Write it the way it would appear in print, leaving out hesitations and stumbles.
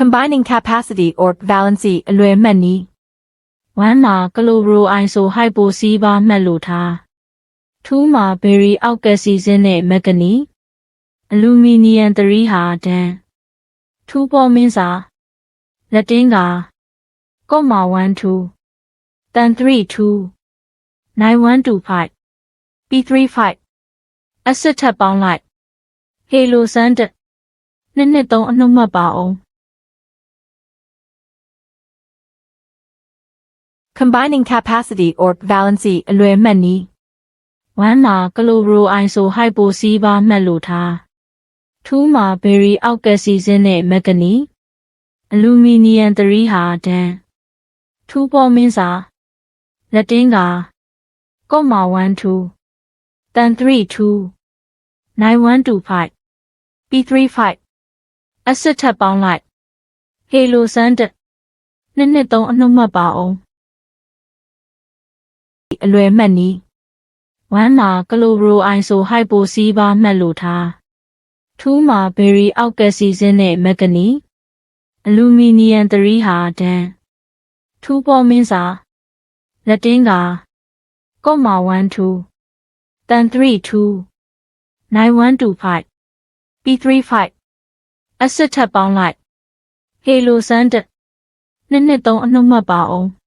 Combining capacity or valency အလွယ်မှတ်နည်း1မှာကလိုဘရိုအိုင်ဆိုဟိုက်ပိုစီးပါမှတ်လို့ထား2မှာဘယ်ရီအောက်ကက်ဆီဇင်းနဲ့မက်ဂနီအလူမီနီယမ်3ဟာဒန်2ပေါ်မင်းစာလက်တင်းကကော့မာ1 2တန်3 2 9125 P3 5အစစ်ထပ်ပေါင်းလိုက်ဟေလိုစန်တက်2 3အနှုတ်မှတ်ပါအောင် Combining capacity or valency အလွယ်မှတ်နည်း1မှာကလိုဘရိုအိုင်ဆိုဟိုက်ပိုစီးပါမှတ်လို့ထား2မှာဘယ်ရီအောက်ကက်ဆီဇင်းနဲ့မက်ဂနီအလူမီနီယမ်3ဟာဒန်2ပေါ်မင်းစာလက်တင်းကကော့မာ1 2တန်3 2 9125 P3 5အစစ်ထပ်ပေါင်းလိုက်ဟေလိုစန်တက်2 3အနှုတ်မှတ်ပါအောင်အလွယ်မှတ်နည်း1မှာကလိုဘရိုအိုင်ဆိုဟိုက်ပိုစီးပါမှတ်လို့ထား2မှာဘယ်ရီအောက်ကက်ဆီဇင်းနဲ့မက်ဂနီအလူမီနီယမ်3ဟာဒန်2ပေါ်မင်းစာလက်တင်းကကော့မာ1 2တန်3 2 9125 P3 5အစစ်ထပ်ပေါင်းလိုက်ဟေလိုစန်တက်2 3အနှုတ်မှတ်ပါအောင်